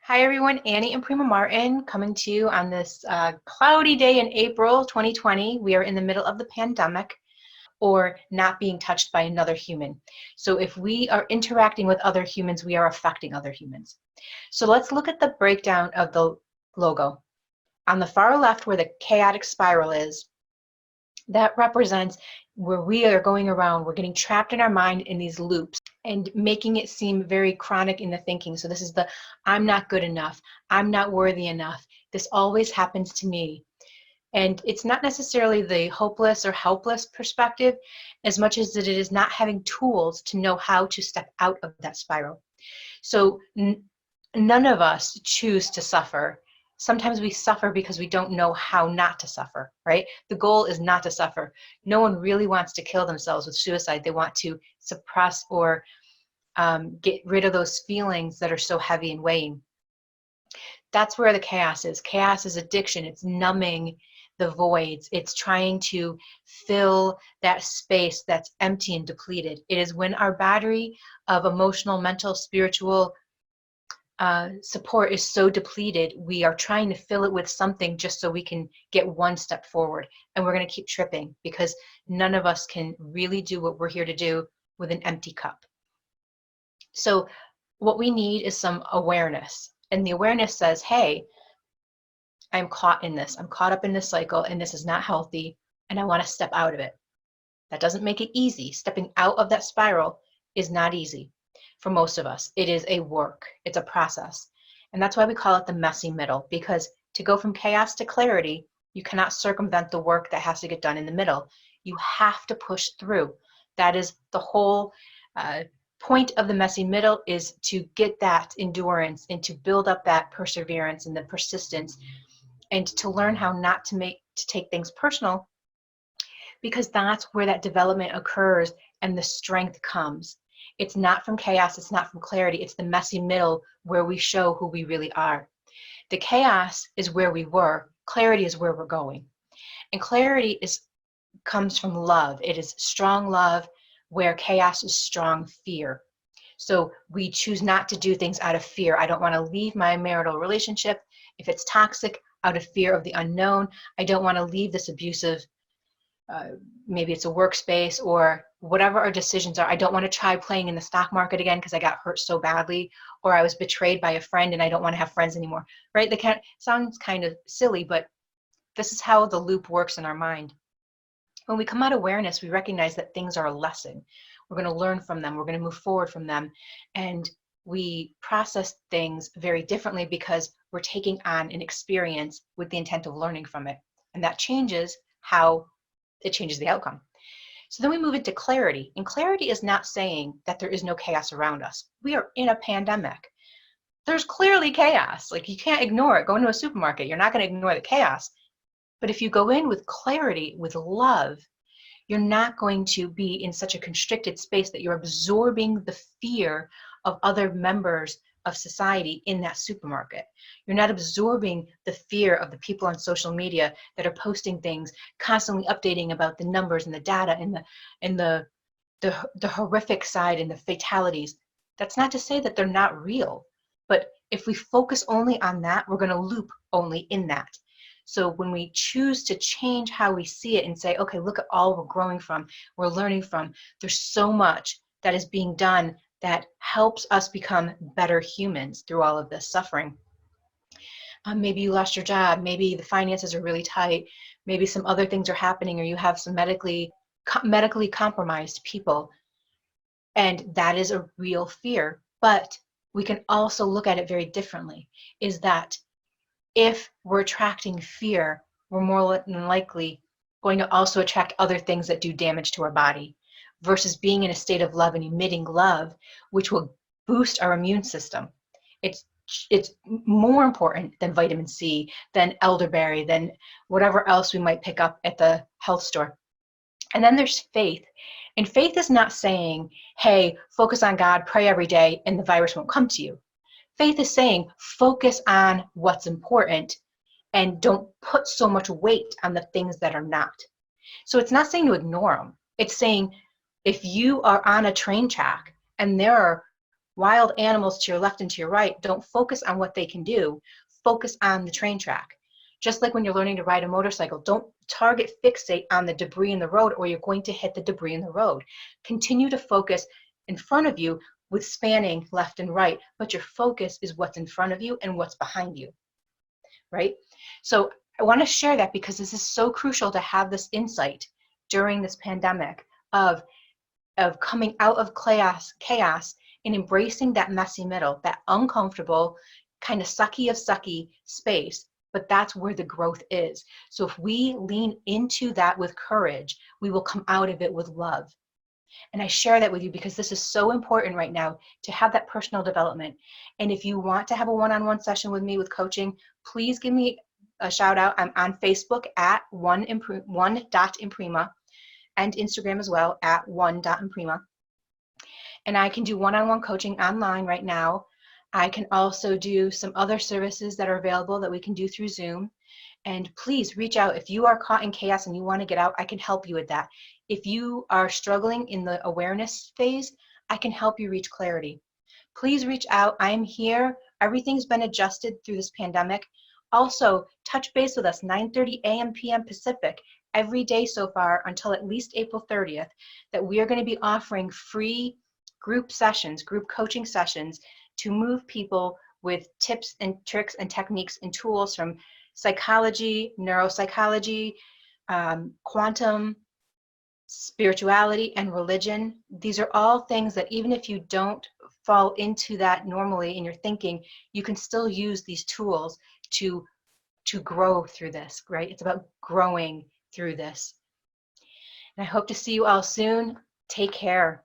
Hi everyone, Annie and Prima Martin coming to you on this cloudy day in April 2020. We are in the middle of the pandemic or not being touched by another human. So if we are interacting with other humans, we are affecting other humans. So let's look at the breakdown of the logo. On the far left where the chaotic spiral is, that represents where we are going around, we're getting trapped in our mind in these loops and making it seem very chronic in the thinking. So this is the I'm not good enough, I'm not worthy enough, this always happens to me. And it's not necessarily the hopeless or helpless perspective as much as it is not having tools to know how to step out of that spiral. So none of us choose to suffer. Sometimes we suffer because we don't know how not to suffer, right? The goal is not to suffer. No one really wants to kill themselves with suicide. They want to suppress or get rid of those feelings that are so heavy and weighing. That's where the chaos is. Chaos is addiction. It's numbing the voids. It's trying to fill that space that's empty and depleted. It is when our battery of emotional, mental, spiritual support is so depleted, we are trying to fill it with something just so we can get one step forward. And we're going to keep tripping because none of us can really do what we're here to do with an empty cup. So what we need is some awareness. And the awareness says, hey, I'm caught in this. I'm caught up in this cycle and this is not healthy and I want to step out of it. That doesn't make it easy. Stepping out of that spiral is not easy for most of us. It is a work. It's a process. And that's why we call it the messy middle, because to go from chaos to clarity, you cannot circumvent the work that has to get done in the middle. You have to push through. That is the whole point of the messy middle, is to get that endurance and to build up that perseverance and the persistence and to learn how not to take things personal, because that's where that development occurs and the strength comes. It's not from chaos, it's not from clarity, it's the messy middle where we show who we really are. The chaos is where we were, clarity is where we're going. And clarity comes from love. It is strong love, where chaos is strong fear. So we choose not to do things out of fear. I don't want to leave my marital relationship if it's toxic, out of fear of the unknown. I don't want to leave this abusive, maybe it's a workspace or whatever our decisions are. I don't want to try playing in the stock market again because I got hurt so badly, or I was betrayed by a friend and I don't want to have friends anymore, right? That sounds kind of silly, but this is how the loop works in our mind. When we come out of awareness, we recognize that things are a lesson. We're going to learn from them. We're going to move forward from them. And we process things very differently because we're taking on an experience with the intent of learning from it. And that changes how it changes the outcome. So then we move into clarity. And clarity is not saying that there is no chaos around us. We are in a pandemic. There's clearly chaos. Like, you can't ignore it. Go into a supermarket, you're not going to ignore the chaos. But if you go in with clarity, with love, you're not going to be in such a constricted space that you're absorbing the fear of other members of society in that supermarket. You're not absorbing the fear of the people on social media that are posting things, constantly updating about the numbers and the data and the horrific side and the fatalities. That's not to say that they're not real, but if we focus only on that, we're going to loop only in that. So when we choose to change how we see it and say, okay, look at all we're growing from, we're learning from, there's so much that is being done that helps us become better humans through all of this suffering. Maybe you lost your job, maybe the finances are really tight, maybe some other things are happening, or you have some medically compromised people. And that is a real fear. But we can also look at it very differently, is that if we're attracting fear, we're more than likely going to also attract other things that do damage to our body, versus being in a state of love and emitting love, which will boost our immune system. It's more important than vitamin C, than elderberry, than whatever else we might pick up at the health store. And then there's faith. And faith is not saying, hey, focus on God, pray every day, and the virus won't come to you. Faith is saying, focus on what's important and don't put so much weight on the things that are not. So it's not saying to ignore them. It's saying, if you are on a train track and there are wild animals to your left and to your right, don't focus on what they can do. Focus on the train track. Just like when you're learning to ride a motorcycle, don't target fixate on the debris in the road or you're going to hit the debris in the road. Continue to focus in front of you with spanning left and right, but your focus is what's in front of you and what's behind you, right? So I want to share that because this is so crucial to have this insight during this pandemic of coming out of chaos and embracing that messy middle, that uncomfortable, kind of sucky space, but that's where the growth is. So if we lean into that with courage, we will come out of it with love. And I share that with you because this is so important right now to have that personal development. And if you want to have a one-on-one session with me with coaching, please give me a shout out. I'm on Facebook at One.Emprima and Instagram as well at One.Emprima. And I can do one-on-one coaching online right now. I can also do some other services that are available that we can do through Zoom. And please reach out. If you are caught in chaos and you want to get out, I can help you with that. If you are struggling in the awareness phase, I can help you reach clarity. Please reach out. I'm here. Everything's been adjusted through this pandemic. Also, touch base with us 9:30 a.m. p.m. Pacific every day so far until at least April 30th, that we are going to be offering free group sessions, group coaching sessions to move people with tips and tricks and techniques and tools from psychology, neuropsychology, quantum, spirituality, and religion. These are all things that even if you don't fall into that normally in your thinking, you can still use these tools to grow through this, right? It's about growing through this. And I hope to see you all soon. Take care.